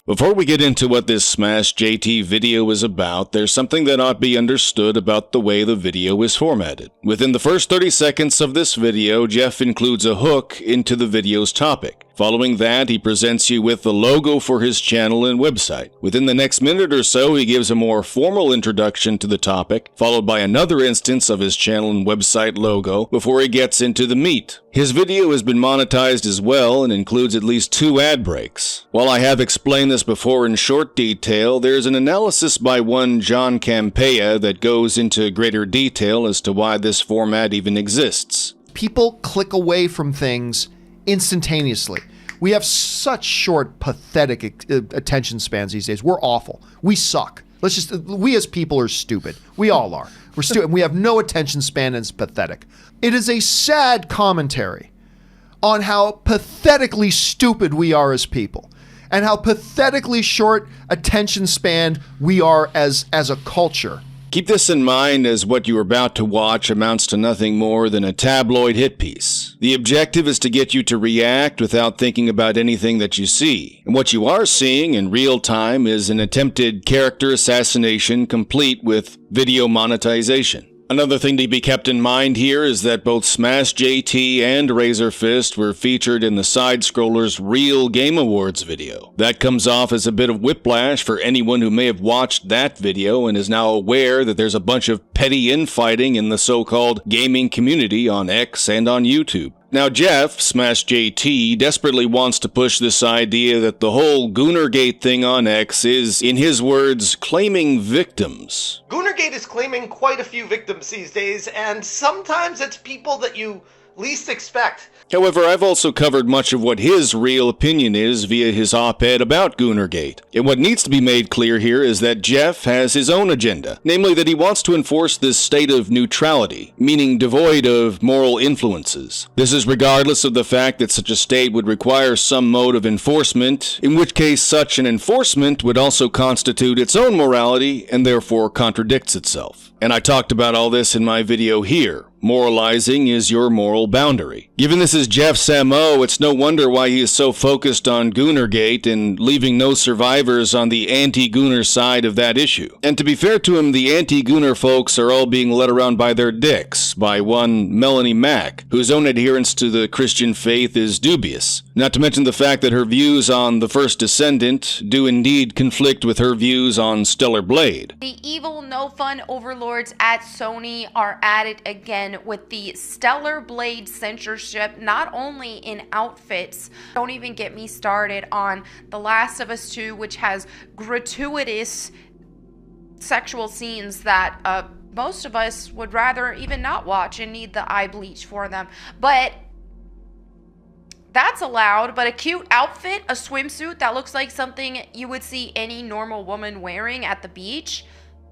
Before we get into what this Smash JT video is about, there's something that ought to be understood about the way the video is formatted. Within the first 30 seconds of this video, Jeff includes a hook into the video's topic. Following that, he presents you with the logo for his channel and website. Within the next minute or so, he gives a more formal introduction to the topic, followed by another instance of his channel and website logo before he gets into the meat. His video has been monetized as well and includes at least 2 ad breaks. While I have explained this before in short detail, there's an analysis by one John Campea that goes into greater detail as to why this format even exists. People click away from things instantaneously. We have such short, pathetic attention spans these days. We're awful. We suck. We as people are stupid. We all are. We're stupid. We have no attention span and it's pathetic. It is a sad commentary on how pathetically stupid we are as people and how pathetically short attention span we are as a culture. Keep this in mind, as what you are about to watch amounts to nothing more than a tabloid hit piece. The objective is to get you to react without thinking about anything that you see. And what you are seeing in real time is an attempted character assassination complete with video monetization. Another thing to be kept in mind here is that both Smash JT and RazörFist were featured in the Side Scrollers Real Game Awards video. That comes off as a bit of whiplash for anyone who may have watched that video and is now aware that there's a bunch of petty infighting in the so-called gaming community on X and on YouTube. Now Jeff, Smash JT, desperately wants to push this idea that the whole goonergate thing on X is, in his words, claiming victims. Goonergate is claiming quite a few victims these days, and sometimes it's people that you least expect. However, I've also covered much of what his real opinion is via his op-ed about Goonergate. And what needs to be made clear here is that Jeff has his own agenda, namely that he wants to enforce this state of neutrality, meaning devoid of moral influences. This is regardless of the fact that such a state would require some mode of enforcement, in which case such an enforcement would also constitute its own morality and therefore contradicts itself. And I talked about all this in my video here. Moralizing is your moral boundary. Given this is Jeff's MO, it's no wonder why he is so focused on Goonergate and leaving no survivors on the anti-Gooner side of that issue. And to be fair to him, the anti-Gooner folks are all being led around by their dicks by one Melanie Mack, whose own adherence to the Christian faith is dubious. Not to mention the fact that her views on the First Descendant do indeed conflict with her views on Stellar Blade. The evil, no-fun overlords at Sony are at it again with the Stellar Blade censorship, not only in outfits. Don't even get me started on The Last of Us 2, which has gratuitous sexual scenes that most of us would rather even not watch and need the eye bleach for them. But that's allowed, but a cute outfit, a swimsuit that looks like something you would see any normal woman wearing at the beach,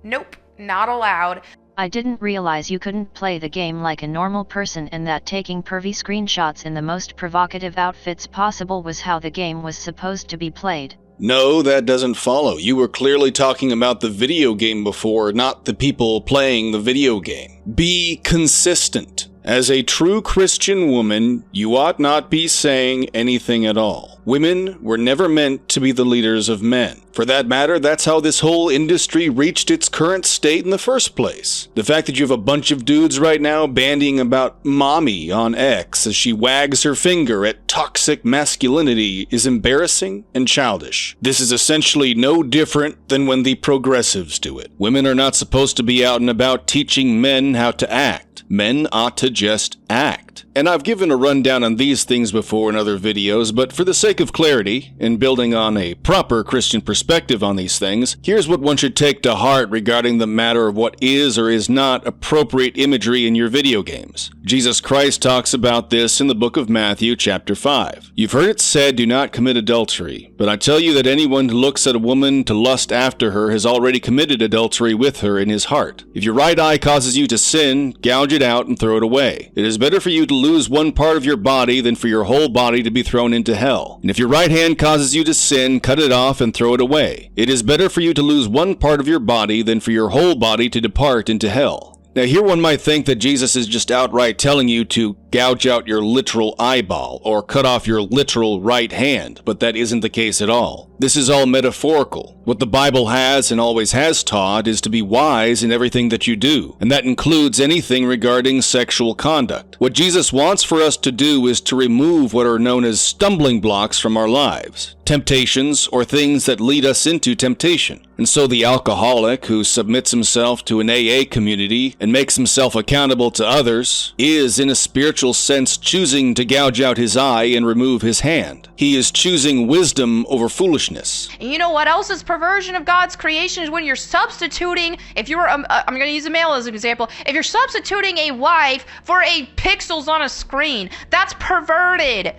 nope, not allowed. I didn't realize you couldn't play the game like a normal person and that taking pervy screenshots in the most provocative outfits possible was how the game was supposed to be played. No, that doesn't follow. You were clearly talking about the video game before, not the people playing the video game. Be consistent. As a true Christian woman, you ought not be saying anything at all. Women were never meant to be the leaders of men. For that matter, that's how this whole industry reached its current state in the first place. The fact that you have a bunch of dudes right now bandying about mommy on X as she wags her finger at toxic masculinity is embarrassing and childish. This is essentially no different than when the progressives do it. Women are not supposed to be out and about teaching men how to act. Men ought to just act. And I've given a rundown on these things before in other videos, but for the sake of clarity, and building on a proper Christian perspective on these things, here's what one should take to heart regarding the matter of what is or is not appropriate imagery in your video games. Jesus Christ talks about this in the book of Matthew, chapter 5. You've heard it said, do not commit adultery, but I tell you that anyone who looks at a woman to lust after her has already committed adultery with her in his heart. If your right eye causes you to sin, gouge it out and throw it away. It is better for you to lose one part of your body than for your whole body to be thrown into hell. And if your right hand causes you to sin, cut it off and throw it away. It is better for you to lose one part of your body than for your whole body to depart into hell. Now here one might think that Jesus is just outright telling you to gouge out your literal eyeball or cut off your literal right hand, but that isn't the case at all. This is all metaphorical. What the Bible has and always has taught is to be wise in everything that you do, and that includes anything regarding sexual conduct. What Jesus wants for us to do is to remove what are known as stumbling blocks from our lives, temptations or things that lead us into temptation. And so the alcoholic who submits himself to an AA community and makes himself accountable to others is, in a spiritual sense, choosing to gouge out his eye and remove his hand. He is choosing wisdom over foolishness. And you know what else is perversion of God's creation? Is when you're substituting, if you're, I'm going to use a male as an example, if you're substituting a wife for a pixels on a screen, that's perverted.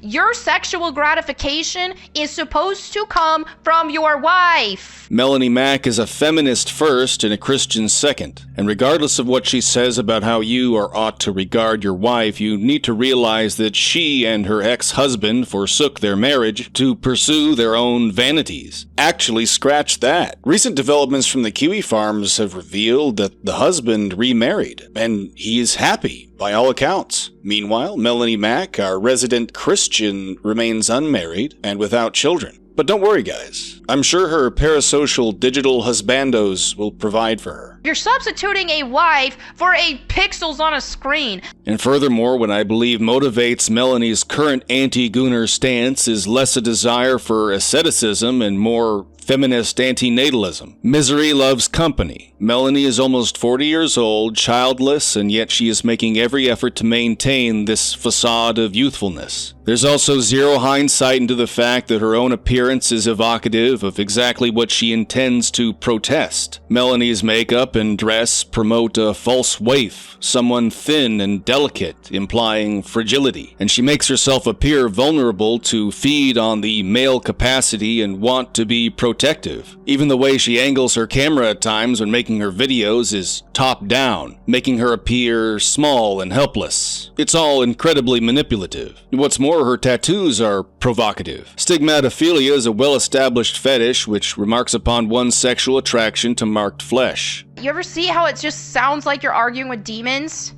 Your sexual gratification is supposed to come from your wife. Melanie Mack is a feminist first and a Christian second. And regardless of what she says about how you or ought to regard your wife, you need to realize that she and her ex-husband forsook their marriage to pursue their own vanities. Actually, scratch that. Recent developments from the Kiwi farms have revealed that the husband remarried, and he is happy by all accounts. Meanwhile, Melanie Mack, our resident Christian, remains unmarried and without children. But don't worry, guys. I'm sure her parasocial digital husbandos will provide for her. You're substituting a wife for a pixels on a screen. And furthermore, what I believe motivates Melanie's current anti-gooner stance is less a desire for asceticism and more feminist antinatalism. Misery loves company. Melanie is almost 40 years old, childless, and yet she is making every effort to maintain this facade of youthfulness. There's also zero hindsight into the fact that her own appearance is evocative of exactly what she intends to protest. Melanie's makeup and dress promote a false waif, someone thin and delicate, implying fragility, and she makes herself appear vulnerable to feed on the male capacity and want to be protective. Even the way she angles her camera at times when making her videos is top-down, making her appear small and helpless. It's all incredibly manipulative. What's more, her tattoos are provocative. Stigmatophilia is a well-established fetish which remarks upon one's sexual attraction to marked flesh. You ever see how it just sounds like you're arguing with demons?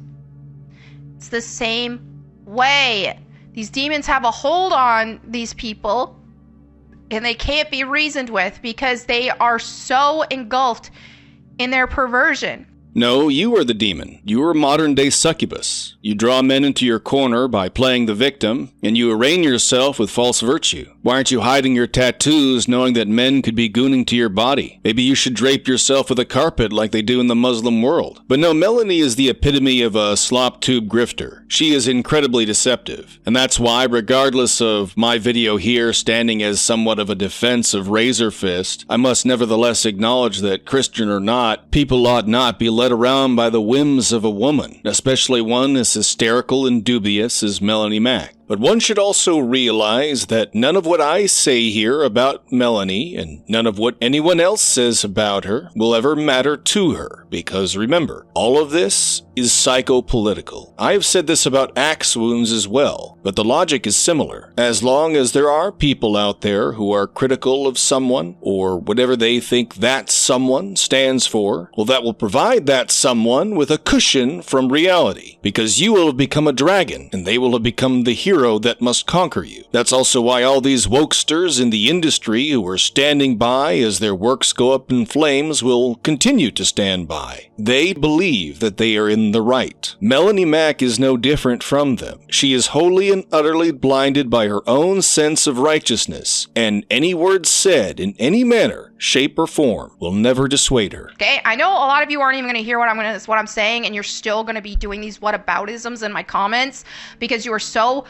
It's the same way. These demons have a hold on these people, and they can't be reasoned with because they are so engulfed in their perversion. No, you are the demon. You are a modern-day succubus. You draw men into your corner by playing the victim, and you arraign yourself with false virtue. Why aren't you hiding your tattoos knowing that men could be gooning to your body? Maybe you should drape yourself with a carpet like they do in the Muslim world. But no, Melanie is the epitome of a slop-tube grifter. She is incredibly deceptive. And that's why, regardless of my video here standing as somewhat of a defense of RazörFist, I must nevertheless acknowledge that, Christian or not, people ought not be led around by the whims of a woman, especially one as hysterical and dubious as Melanie Mack. But one should also realize that none of what I say here about Melanie, and none of what anyone else says about her, will ever matter to her, because remember, all of this is psychopolitical. I have said this about axe wounds as well, but the logic is similar. As long as there are people out there who are critical of someone, or whatever they think that someone stands for, well, that will provide that someone with a cushion from reality, because you will have become a dragon, and they will have become the hero that must conquer you. That's also why all these wokesters in the industry who are standing by as their works go up in flames will continue to stand by. They believe that they are in the right. Melanie Mack is no different from them. She is wholly and utterly blinded by her own sense of righteousness, and any word said in any manner, shape, or form will never dissuade her. Okay, I know a lot of you aren't even going to hear what I'm saying, and you're still going to be doing these whataboutisms in my comments because you are so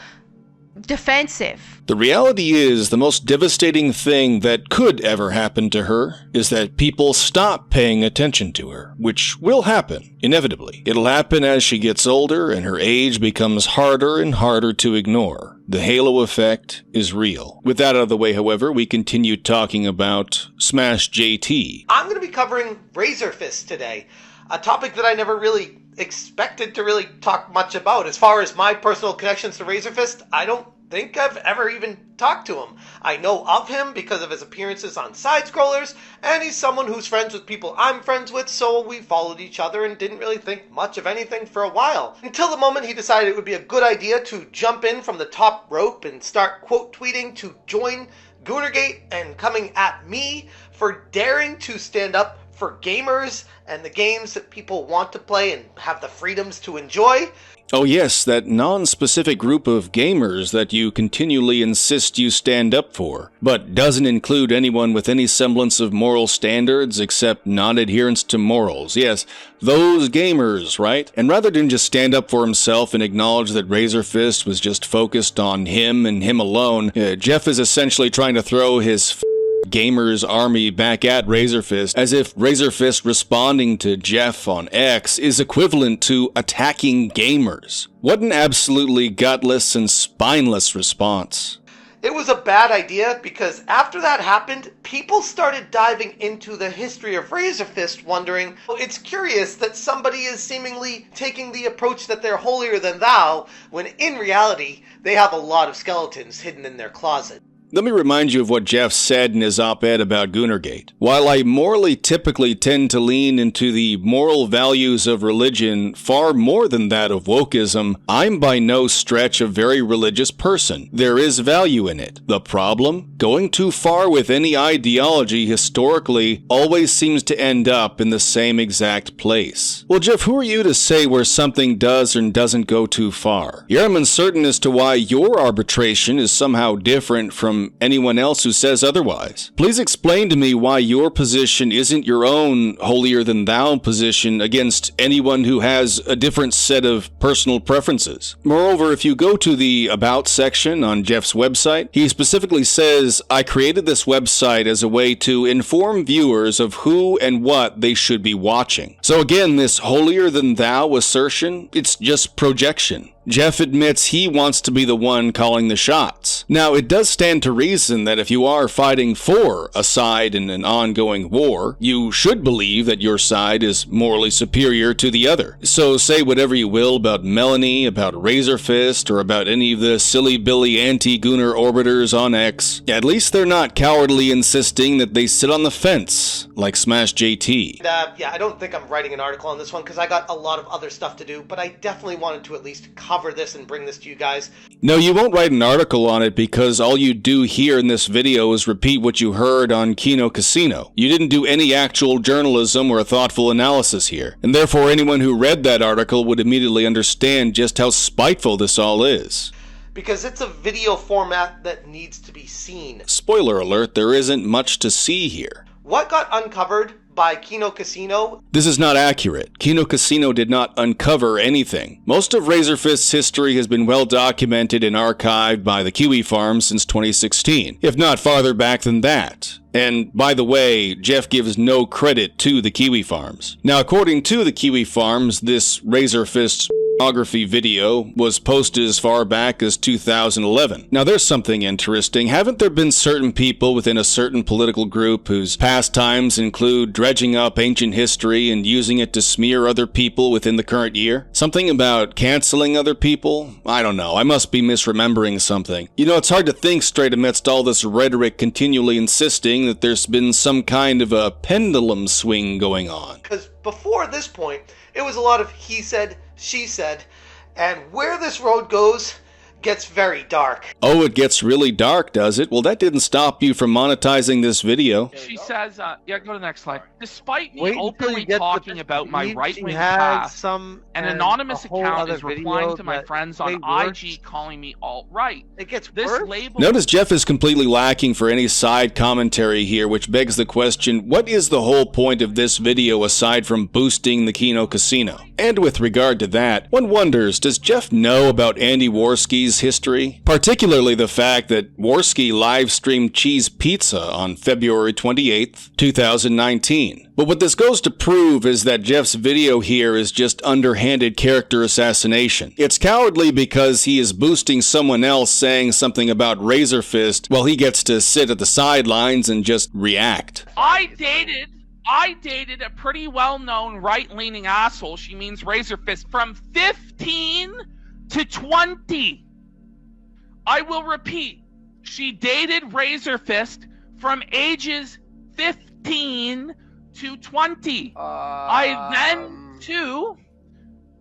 defensive. The reality is, the most devastating thing that could ever happen to her is that people stop paying attention to her, which will happen, inevitably. It'll happen as she gets older and her age becomes harder and harder to ignore. The halo effect is real. With that out of the way, however, we continue talking about Smash JT. I'm going to be covering RazörFist today, a topic that I never really expected to really talk much about. As far as my personal connections to RazörFist, I don't think I've ever even talked to him. I know of him because of his appearances on side-scrollers, and he's someone who's friends with people I'm friends with, so we followed each other and didn't really think much of anything for a while. Until the moment he decided it would be a good idea to jump in from the top rope and start quote tweeting to join Goonergate and coming at me for daring to stand up for gamers and the games that people want to play and have the freedoms to enjoy. Oh yes, that non-specific group of gamers that you continually insist you stand up for, but doesn't include anyone with any semblance of moral standards except non-adherence to morals. Yes, those gamers, right? And rather than just stand up for himself and acknowledge that RazörFist was just focused on him and him alone, Jeff is essentially trying to throw his gamers army back at RazörFist, as if RazörFist responding to Jeff on X is equivalent to attacking gamers. What an absolutely gutless and spineless response. It was a bad idea because after that happened, people started diving into the history of RazörFist, wondering, well, it's curious that somebody is seemingly taking the approach that they're holier than thou, when in reality, they have a lot of skeletons hidden in their closet. Let me remind you of what Jeff said in his op-ed about Goonergate. While I morally typically tend to lean into the moral values of religion far more than that of wokeism, I'm by no stretch a very religious person. There is value in it. The problem? Going too far with any ideology historically always seems to end up in the same exact place. Well, Jeff, who are you to say where something does or doesn't go too far? Here I'm uncertain as to why your arbitration is somehow different from anyone else who says otherwise. Please explain to me why your position isn't your own holier-than-thou position against anyone who has a different set of personal preferences. Moreover, if you go to the About section on Jeff's website, he specifically says, I created this website as a way to inform viewers of who and what they should be watching. So again, this holier-than-thou assertion, it's just projection. Jeff admits he wants to be the one calling the shots. Now, it does stand to reason that if you are fighting for a side in an ongoing war, you should believe that your side is morally superior to the other. So say whatever you will about Melanie, about RazörFist, or about any of the silly Billy anti-Gooner orbiters on X. At least they're not cowardly insisting that they sit on the fence, like Smash JT. Yeah, I don't think I'm writing an article on this one because I got a lot of other stuff to do, but I definitely wanted to at least cover this and bring this to you guys. No, you won't write an article on it because all you do here in this video is repeat what you heard on Kino Casino. You didn't do any actual journalism or thoughtful analysis here, and therefore anyone who read that article would immediately understand just how spiteful this all is. Because it's a video format that needs to be seen. Spoiler alert, there isn't much to see here. What got uncovered by Kino Casino? This is not accurate. Kino Casino did not uncover anything. Most of RazörFist's history has been well documented and archived by the Kiwi Farm since 2016, if not farther back than that. And, by the way, Jeff gives no credit to the Kiwi Farms. Now, according to the Kiwi Farms, this RazörFist pornography video was posted as far back as 2011. Now, there's something interesting. Haven't there been certain people within a certain political group whose pastimes include dredging up ancient history and using it to smear other people within the current year? Something about canceling other people? I don't know. I must be misremembering something. You know, it's hard to think straight amidst all this rhetoric continually insisting that there's been some kind of a pendulum swing going on. Because before this point, it was a lot of he said, she said, and where this road goes gets very dark. Oh, it gets really dark, does it? Well, that didn't stop you from monetizing this video. She says, yeah, go to the next slide. Despite me openly talking about my right-wing past, an anonymous account is replying to my friends on IG calling me alt-right. It gets this worse. label. Notice Jeff is completely lacking for any side commentary here, which begs the question, what is the whole point of this video aside from boosting the Kino Casino? And with regard to that, one wonders, does Jeff know about Andy Warski's history? Particularly the fact that Warski Livestreamed Cheese Pizza on February 28th, 2019. But what this goes to prove is that Jeff's video here is just underhanded character assassination. It's cowardly because he is boosting someone else saying something about RazörFist while he gets to sit at the sidelines and just react. I dated a pretty well-known right-leaning asshole, she means RazörFist, from 15 to 20. I will repeat, she dated RazörFist from ages 15 to 20. I then, too,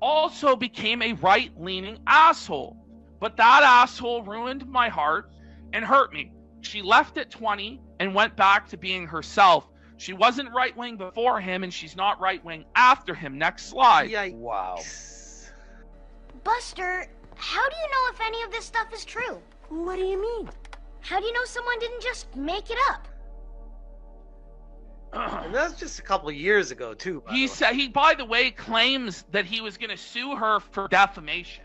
also became a right-leaning asshole. But that asshole ruined my heart and hurt me. She left at 20 and went back to being herself. She wasn't right-wing before him, and she's not right-wing after him. Next slide. Yikes. Wow. Buster, how do you know if any of this stuff is true? What do you mean? How do you know someone didn't just make it up? And that's just a couple of years ago, too. He, by the way, claims that he was going to sue her for defamation.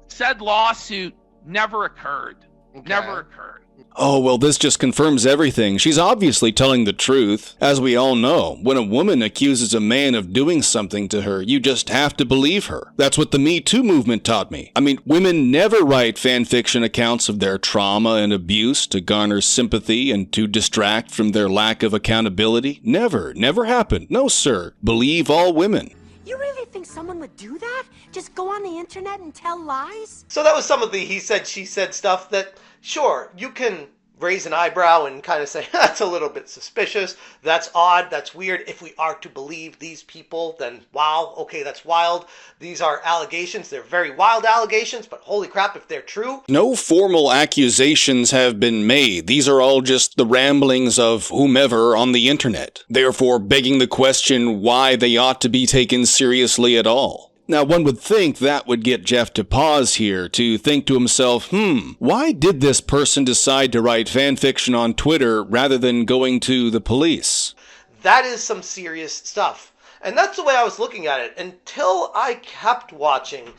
Said lawsuit never occurred. Okay. Never occurred. Oh, well, this just confirms everything. She's obviously telling the truth. As we all know, when a woman accuses a man of doing something to her, you just have to believe her. That's what the Me Too movement taught me. I mean, women never write fan fiction accounts of their trauma and abuse to garner sympathy and to distract from their lack of accountability. Never happened. No, sir. Believe all women. You really think someone would do that? Just go on the internet and tell lies? So that was some of the he said, she said stuff that, sure, you can raise an eyebrow and kind of say, that's a little bit suspicious, that's odd, that's weird. If we are to believe these people, then wow, okay, that's wild. These are allegations. They're very wild allegations, but holy crap, if they're true. No formal accusations have been made. These are all just the ramblings of whomever on the internet, therefore begging the question why they ought to be taken seriously at all. Now, one would think that would get Jeff to pause here, to think to himself, why did this person decide to write fanfiction on Twitter rather than going to the police? That is some serious stuff. And that's the way I was looking at it until I kept watching.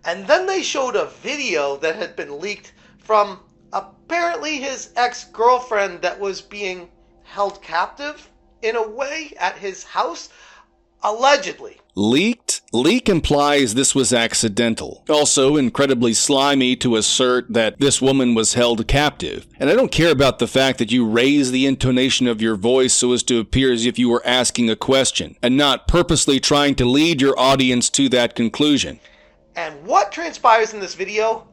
And then they showed a video that had been leaked from apparently his ex-girlfriend that was being held captive, in a way, at his house, allegedly. Leaked? Leak implies this was accidental. Also incredibly slimy to assert that this woman was held captive. And I don't care about the fact that you raise the intonation of your voice so as to appear as if you were asking a question, and not purposely trying to lead your audience to that conclusion. And what transpires in this video,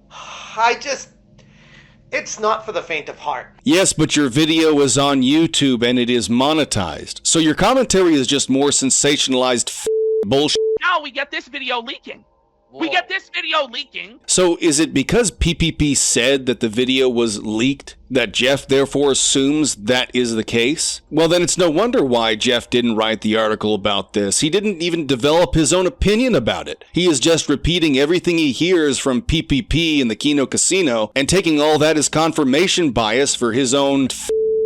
it's not for the faint of heart. Yes, but your video is on YouTube and it is monetized. So your commentary is just more sensationalized bullshit. Now we get this video leaking. Whoa. We get this video leaking. So is it because PPP said that the video was leaked that Jeff therefore assumes that is the case? Well, then it's no wonder why Jeff didn't write the article about this. He didn't even develop his own opinion about it. He is just repeating everything he hears from PPP and the Kino Casino and taking all that as confirmation bias for his own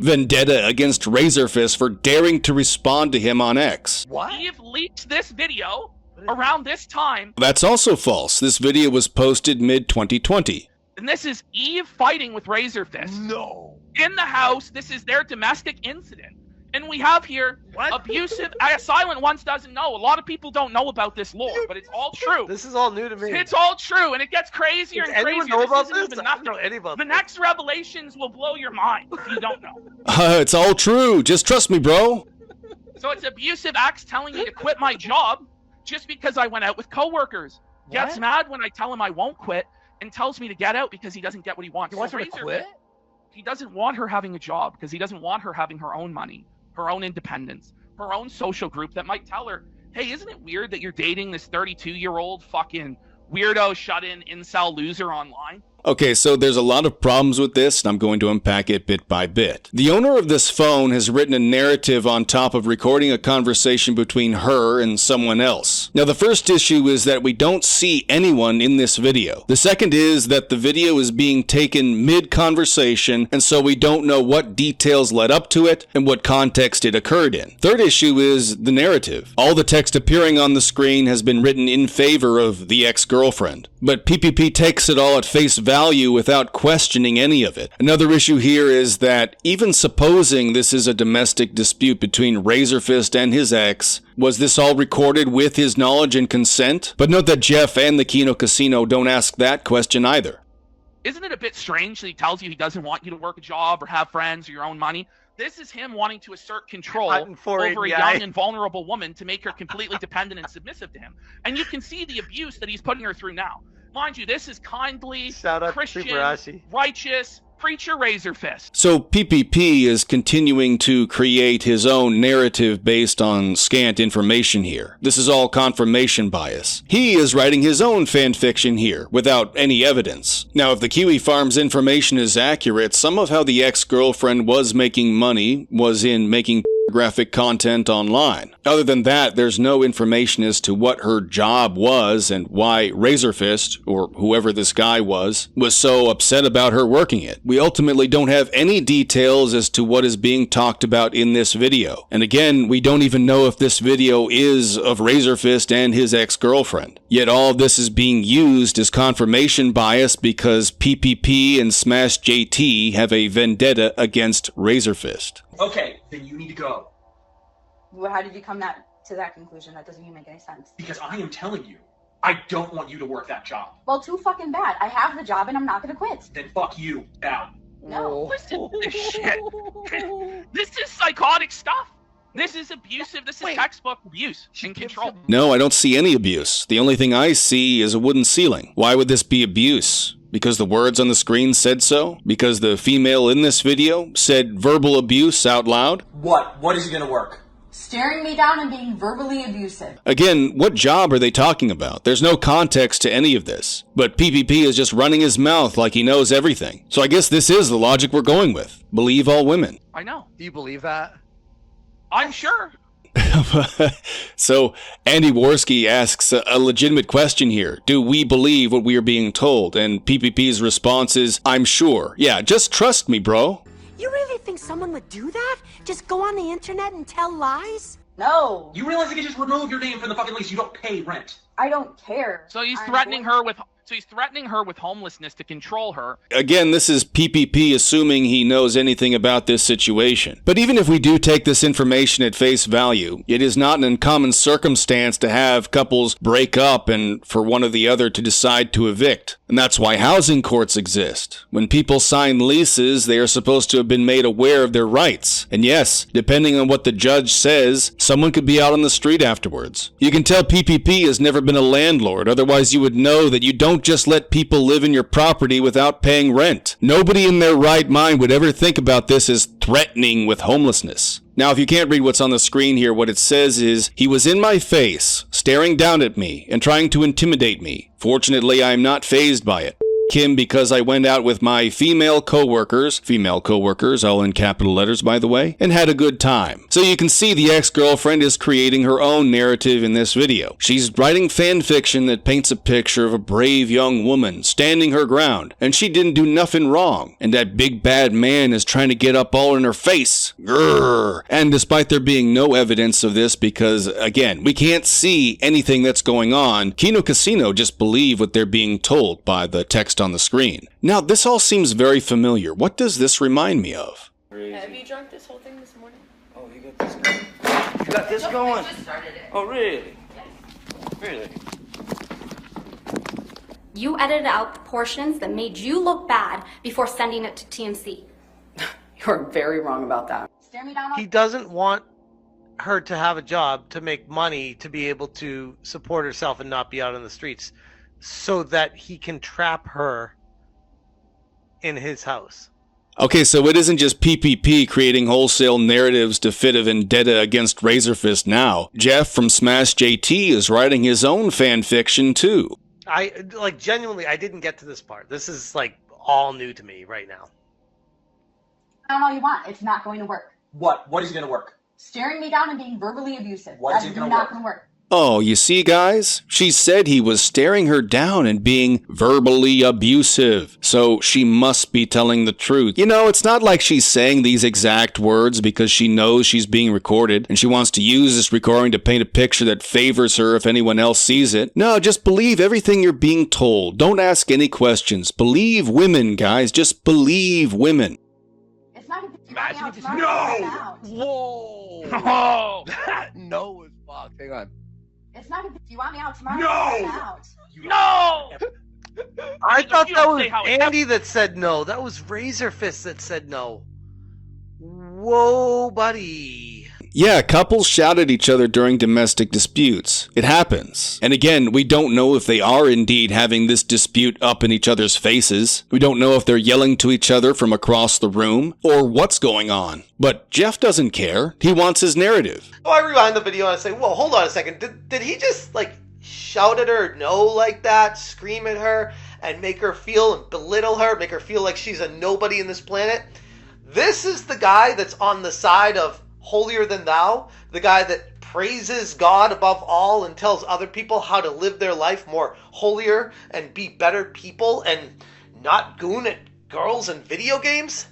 vendetta against RazörFist for daring to respond to him on X. What? Eve leaked this video around this time. That's also false. This video was posted mid-2020. And this is Eve fighting with RazörFist. No. In the house, this is their domestic incident. And we have here abusive, Silent Ones doesn't know. A lot of people don't know about this lore, but it's all true. This is all new to me. It's all true, and it gets crazier and crazier. Does anyone know about this? I don't know any about this. The next revelations will blow your mind if you don't know. It's all true. Just trust me, bro. So it's abusive acts telling me to quit my job just because I went out with coworkers. Gets mad when I tell him I won't quit and tells me to get out because he doesn't get what he wants. He wants her to quit? He doesn't want her having a job because he doesn't want her having her own money, her own independence, her own social group that might tell her, hey, isn't it weird that you're dating this 32-year-old fucking weirdo shut-in incel loser online? Okay, so there's a lot of problems with this, and I'm going to unpack it bit by bit. The owner of this phone has written a narrative on top of recording a conversation between her and someone else. Now, the first issue is that we don't see anyone in this video. The second is that the video is being taken mid-conversation, and so we don't know what details led up to it and what context it occurred in. Third issue is the narrative. All the text appearing on the screen has been written in favor of the ex-girlfriend, but PPP takes it all at face value without questioning any of it. Another issue here is that even supposing this is a domestic dispute between RazörFist and his ex, was this all recorded with his knowledge and consent? But note that Jeff and the Kino Casino don't ask that question either. Isn't it a bit strange that he tells you he doesn't want you to work a job or have friends or your own money? This is him wanting to assert control over a young and vulnerable woman to make her completely dependent and submissive to him. And you can see the abuse that he's putting her through now. Mind you, this is kindly, Shout out Christian, to Subarashi. righteous preacher RazörFist. So PPP is continuing to create his own narrative based on scant information here. This is all confirmation bias. He is writing his own fanfiction here without any evidence. Now, if the Kiwi Farms information is accurate, some of how the ex-girlfriend was making money was in making graphic content online. Other than that, there's no information as to what her job was and why RazörFist, or whoever this guy was so upset about her working it. We ultimately don't have any details as to what is being talked about in this video. And again, we don't even know if this video is of RazörFist and his ex-girlfriend. Yet all of this is being used as confirmation bias because PPP and Smash JT have a vendetta against RazörFist. Okay, then you need to go. Well, how did you come to that conclusion? That doesn't even make any sense. Because I am telling you, I don't want you to work that job. Well, too fucking bad. I have the job and I'm not gonna quit. Then fuck you, out. No. Listen to this shit. This is psychotic stuff. This is abusive. This is textbook abuse and control. No, I don't see any abuse. The only thing I see is a wooden ceiling. Why would this be abuse? Because the words on the screen said so? Because the female in this video said verbal abuse out loud? What? What is gonna work? Staring me down and being verbally abusive. Again, what job are they talking about? There's no context to any of this. But PPP is just running his mouth like he knows everything. So I guess this is the logic we're going with. Believe all women. I know. Do you believe that? I'm sure. So Andy Warski asks a legitimate question here. Do we believe what we are being told? And PPP's response is, I'm sure. Yeah, just trust me, bro. You really think someone would do that? Just go on the internet and tell lies? No. You realize they can just remove your name from the fucking lease. You don't pay rent. I don't care. So he's threatening her with homelessness to control her. Again, this is PPP assuming he knows anything about this situation. But even if we do take this information at face value, it is not an uncommon circumstance to have couples break up and for one or the other to decide to evict. And that's why housing courts exist. When people sign leases, they are supposed to have been made aware of their rights. And yes, depending on what the judge says, someone could be out on the street afterwards. You can tell PPP has never been a landlord, otherwise you would know that you don't just let people live in your property without paying rent. Nobody in their right mind would ever think about this as threatening with homelessness. Now, if you can't read what's on the screen here, what it says is, he was in my face, staring down at me, and trying to intimidate me. Fortunately, I am not fazed by it. Him because I went out with my female coworkers, all in capital letters by the way, and had a good time. So you can see the ex-girlfriend is creating her own narrative in this video. She's writing fan fiction that paints a picture of a brave young woman standing her ground, and she didn't do nothing wrong, and that big bad man is trying to get up all in her face. Grrr. And despite there being no evidence of this because, again, we can't see anything that's going on, Kino Casino just believe what they're being told by the text on the screen. Now, this all seems very familiar. What does this remind me of? Have you drunk this whole thing this morning? Oh, you got this going? You got this going? I just started it. Oh, really? Really? You edited out the portions that made you look bad before sending it to TMC. You're very wrong about that. Stare me down. He doesn't want her to have a job, to make money, to be able to support herself and not be out on the streets, so that he can trap her in his house. Okay, so it isn't just PPP creating wholesale narratives to fit a vendetta against RazörFist now. Jeff from Smash JT is writing his own fan fiction too. Genuinely, I didn't get to this part. This is all new to me right now. All you want. It's not going to work. What? What is gonna work? Staring me down and being verbally abusive. What is it gonna not work? going to work. Oh, you see, guys? She said he was staring her down and being verbally abusive. So she must be telling the truth. You know, it's not like she's saying these exact words because she knows she's being recorded and she wants to use this recording to paint a picture that favors her if anyone else sees it. No, just believe everything you're being told. Don't ask any questions. Believe women, guys. Just believe women. It's not Imagine if it's no! Whoa! Oh! That no is fucked. Hang on. It's not if you want me out tomorrow. No! Out. No! I thought You that don't was say how it Andy that said no. That was RazörFist that said no. Whoa, buddy. Yeah, couples shout at each other during domestic disputes. It happens. And again, we don't know if they are indeed having this dispute up in each other's faces. We don't know if they're yelling to each other from across the room, or what's going on. But Jeff doesn't care. He wants his narrative. So I rewind the video and I say, well, hold on a second. Did he just, like, shout at her no like that, scream at her, and make her feel and belittle her, make her feel like she's a nobody in this planet? This is the guy that's on the side of holier than thou, the guy that praises God above all and tells other people how to live their life more holier and be better people and not goon at girls and video games?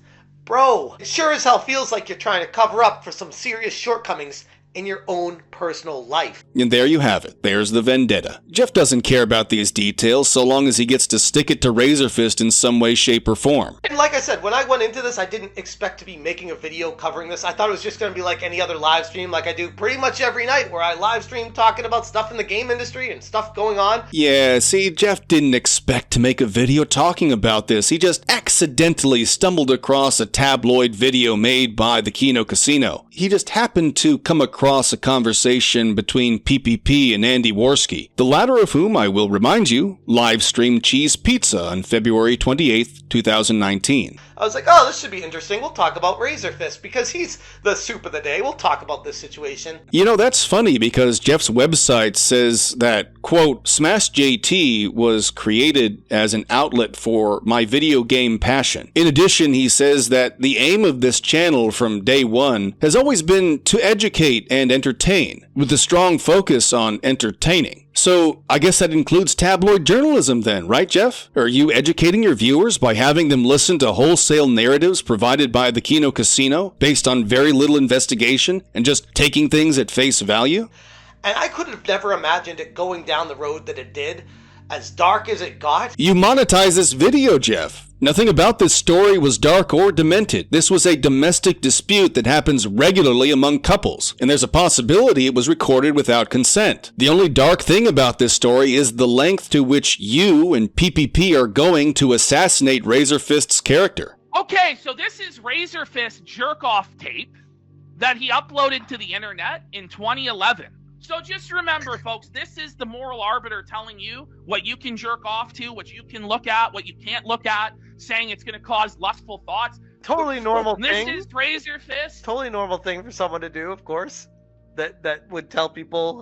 Bro, it sure as hell feels like you're trying to cover up for some serious shortcomings in your own personal life. And there you have it. There's the vendetta. Jeff doesn't care about these details so long as he gets to stick it to RazörFist in some way, shape, or form. And like I said, when I went into this, I didn't expect to be making a video covering this. I thought it was just going to be like any other live stream like I do pretty much every night, where I live stream talking about stuff in the game industry and stuff going on. Yeah, see, Jeff didn't expect to make a video talking about this. He just accidentally stumbled across a tabloid video made by the Kino Casino. He just happened to come across a conversation between PPP and Andy Warski, the latter of whom, I will remind you, live-streamed Cheese Pizza on February 28th, 2019. I was like, oh, this should be interesting. We'll talk about RazörFist because he's the soup of the day. We'll talk about this situation. You know, that's funny because Jeff's website says that, quote, Smash JT was created as an outlet for my video game passion. In addition, he says that the aim of this channel from day one has always been to educate and entertain, with a strong focus on entertaining. So, I guess that includes tabloid journalism then, right, Jeff? Are you educating your viewers by having them listen to wholesale narratives provided by the Kino Casino based on very little investigation and just taking things at face value? And I could have never imagined it going down the road that it did, as dark as it got. You monetize this video, Jeff. Nothing about this story was dark or demented. This was a domestic dispute that happens regularly among couples, and there's a possibility it was recorded without consent. The only dark thing about this story is the length to which you and PPP are going to assassinate RazörFist's character. Okay, so this is RazörFist jerk-off tape that he uploaded to the internet in 2011. So just remember, folks, this is the moral arbiter telling you what you can jerk off to, what you can look at, what you can't look at, saying it's going to cause lustful thoughts. Totally normal thing. This is RazörFist. Totally normal thing for someone to do, of course. That would tell people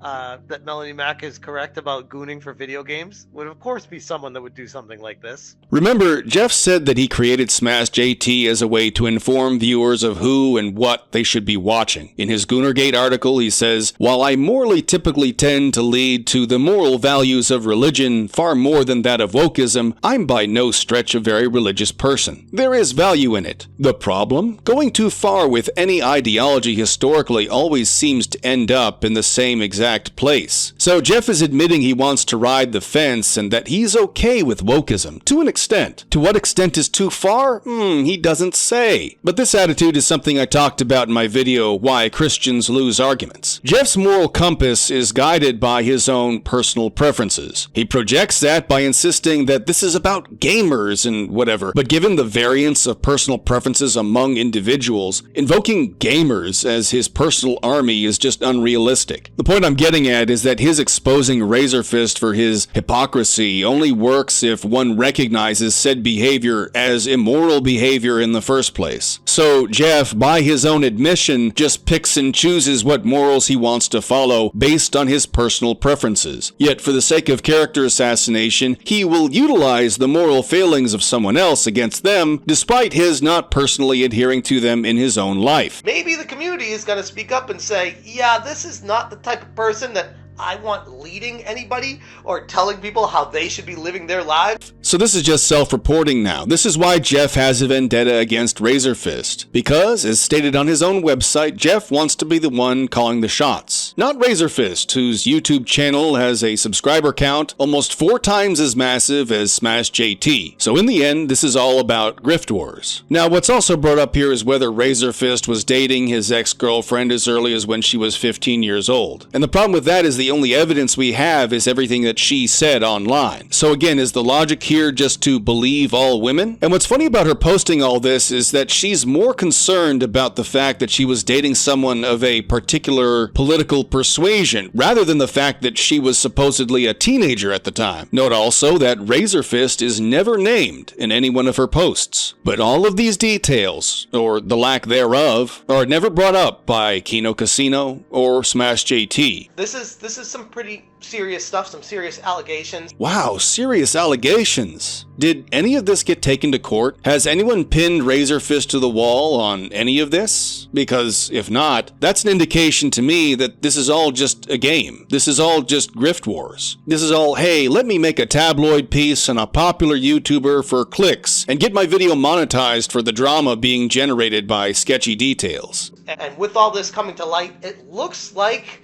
that Melanie Mac is correct about gooning for video games. Would of course be someone that would do something like this. Remember, Jeff said that he created Smash JT as a way to inform viewers of who and what they should be watching. In his Goonergate article, he says, while I morally typically tend to lead to the moral values of religion far more than that of wokeism, I'm by no stretch a very religious person. There is value in it. The problem? Going too far with any ideology historically always seems to end up in the same exact place. So Jeff is admitting he wants to ride the fence and that he's okay with wokeism, to an extent. To what extent is too far? He doesn't say. But this attitude is something I talked about in my video, Why Christians Lose Arguments. Jeff's moral compass is guided by his own personal preferences. He projects that by insisting that this is about gamers and whatever, but given the variance of personal preferences among individuals, invoking gamers as his personal army is just unrealistic. The point I'm getting at is that his exposing RazörFist for his hypocrisy only works if one recognizes said behavior as immoral behavior in the first place. So Jeff, by his own admission, just picks and chooses what morals he wants to follow based on his personal preferences. Yet for the sake of character assassination, he will utilize the moral failings of someone else against them, despite his not personally adhering to them in his own life. Maybe the community is going to speak up and say, yeah, this is not the type of person that I want leading anybody or telling people how they should be living their lives. So this is just self-reporting now. This is why Jeff has a vendetta against RazörFist. Because, as stated on his own website, Jeff wants to be the one calling the shots. Not RazörFist, whose YouTube channel has a subscriber count almost 4 times as massive as Smash JT. So in the end, this is all about grift wars. Now, what's also brought up here is whether RazörFist was dating his ex-girlfriend as early as when she was 15 years old. And the problem with that is the only evidence we have is everything that she said online. So again, is the logic here here just to believe all women? And what's funny about her posting all this is that she's more concerned about the fact that she was dating someone of a particular political persuasion, rather than the fact that she was supposedly a teenager at the time. Note also that RazörFist is never named in any one of her posts. But all of these details, or the lack thereof, are never brought up by Kino Casino or Smash JT. This is some pretty serious stuff, some serious allegations. Wow, serious allegations. Did any of this get taken to court? Has anyone pinned RazörFist to the wall on any of this? Because if not, that's an indication to me that this is all just a game. This is all just grift wars. This is all, hey, let me make a tabloid piece on a popular YouTuber for clicks and get my video monetized for the drama being generated by sketchy details. And with all this coming to light, it looks like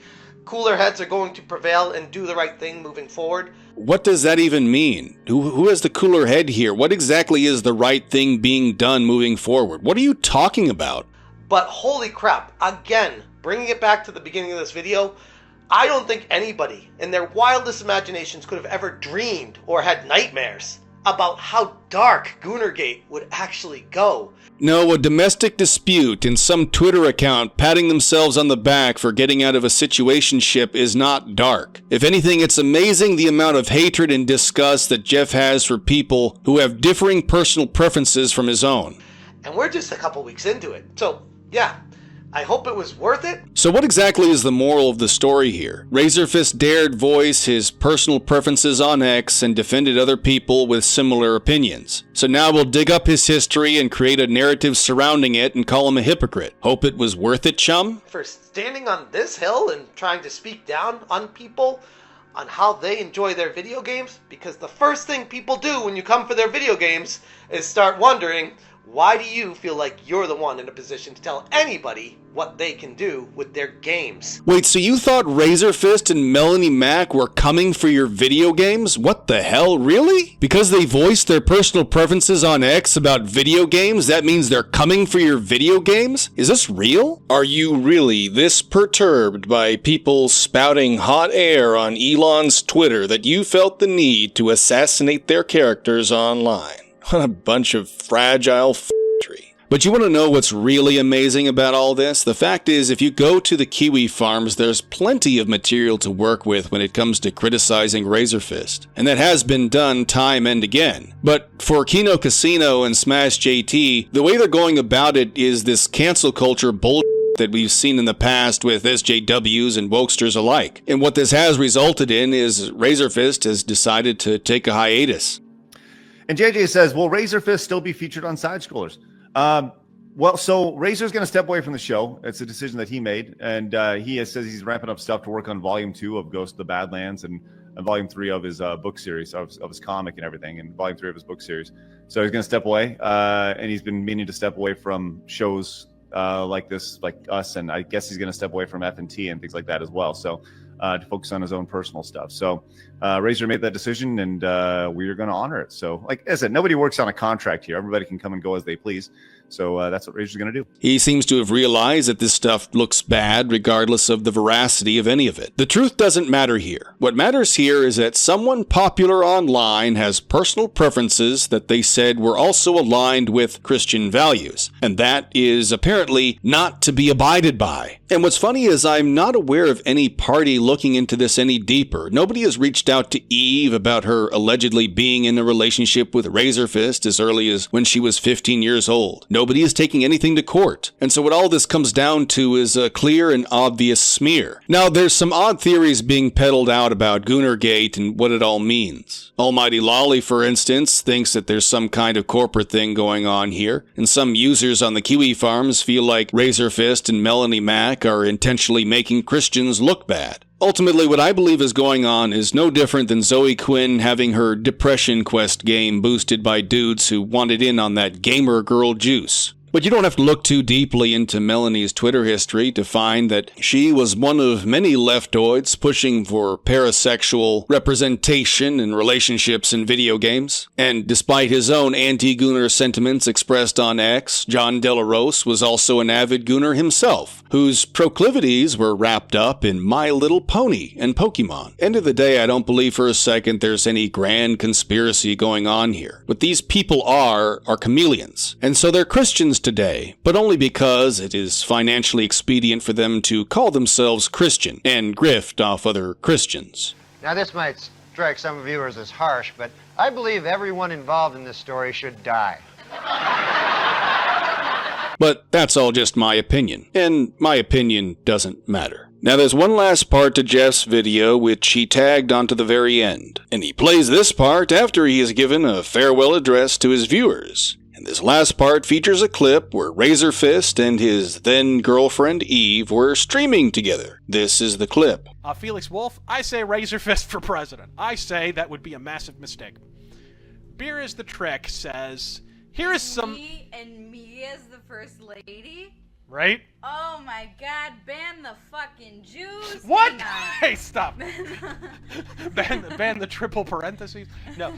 cooler heads are going to prevail and do the right thing moving forward. What does that even mean? Who has the cooler head here? What exactly is the right thing being done moving forward? What are you talking about? But holy crap, again, bringing it back to the beginning of this video, I don't think anybody in their wildest imaginations could have ever dreamed or had nightmares about how dark goonergate would actually go. No, a domestic dispute in some Twitter account patting themselves on the back for getting out of a situationship is not dark. If anything, it's amazing the amount of hatred and disgust that Jeff has for people who have differing personal preferences from his own. And we're just a couple weeks into it. So, yeah, I hope it was worth it. So what exactly is the moral of the story here? RazörFist dared voice his personal preferences on X and defended other people with similar opinions. So now we'll dig up his history and create a narrative surrounding it and call him a hypocrite. Hope it was worth it, chum? For standing on this hill and trying to speak down on people on how they enjoy their video games, because the first thing people do when you come for their video games is start wondering, why do you feel like you're the one in a position to tell anybody what they can do with their games? Wait, so you thought RazörFist and Melanie Mac were coming for your video games? What the hell, really? Because they voiced their personal preferences on X about video games, that means they're coming for your video games? Is this real? Are you really this perturbed by people spouting hot air on Elon's Twitter that you felt the need to assassinate their characters online? What a bunch of fragile f***ery. But you want to know what's really amazing about all this? The fact is, if you go to the Kiwi farms, there's plenty of material to work with when it comes to criticizing RazörFist. And that has been done time and again. But for Kino Casino and Smash JT, the way they're going about it is this cancel culture bullshit that we've seen in the past with SJWs and wokesters alike. And what this has resulted in is RazörFist has decided to take a hiatus. And JJ says, will RazörFist still be featured on Side Scrollers? Well, so Razor's going to step away from the show. It's a decision that he made. And says he's ramping up stuff to work on Volume 2 of Ghost of the Badlands and Volume 3 of his book series, of his comic and everything, and Volume 3 of his book series. So he's going to step away. And he's been meaning to step away from shows like this, like us. And I guess he's going to step away from F&T and things like that as well. So to focus on his own personal stuff. So Razor made that decision, and we are going to honor it. So, like I said, nobody works on a contract here. Everybody can come and go as they please. So that's what Razor's going to do. He seems to have realized that this stuff looks bad regardless of the veracity of any of it. The truth doesn't matter here. What matters here is that someone popular online has personal preferences that they said were also aligned with Christian values. And that is apparently not to be abided by. And what's funny is I'm not aware of any party looking into this any deeper. Nobody has reached out to Eve about her allegedly being in a relationship with RazörFist as early as when she was 15 years old. Nobody is taking anything to court. And so what all this comes down to is a clear and obvious smear. Now, there's some odd theories being peddled out about goonergate and what it all means. Almighty Lolly, for instance, thinks that there's some kind of corporate thing going on here, and some users on the Kiwi farms feel like RazörFist and Melanie Mac are intentionally making Christians look bad. Ultimately, what I believe is going on is no different than Zoe Quinn having her Depression Quest game boosted by dudes who wanted in on that gamer girl juice. But you don't have to look too deeply into Melanie's Twitter history to find that she was one of many leftoids pushing for parasexual representation in relationships in video games. And despite his own anti-Gooner sentiments expressed on X, John Delarose was also an avid Gooner himself, whose proclivities were wrapped up in My Little Pony and Pokemon. End of the day, I don't believe for a second there's any grand conspiracy going on here. What these people are chameleons. And so they're Christians today, but only because it is financially expedient for them to call themselves Christian and grift off other Christians. Now, this might strike some viewers as harsh, but I believe everyone involved in this story should die. But that's all just my opinion, and my opinion doesn't matter. Now there's one last part to Jeff's video which he tagged onto the very end, and he plays this part after he has given a farewell address to his viewers. And this last part features a clip where RazörFist and his then-girlfriend Eve were streaming together. This is the clip. Felix Wolf, I say RazörFist for president. I say that would be a massive mistake. Beer is the Trick says, here is some... Me as the first lady? Right? Oh my god, ban the fucking Jews! What? Hey, stop. ban the triple parentheses? No.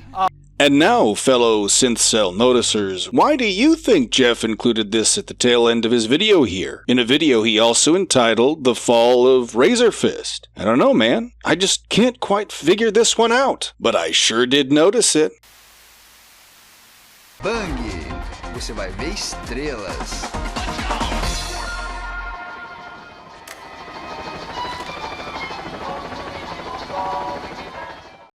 And now, fellow SynthCell noticers, why do you think Jeff included this at the tail end of his video here, in a video he also entitled The Fall of RazörFist? I don't know, man. I just can't quite figure this one out. But I sure did notice it. Bang! Você vai ver estrelas.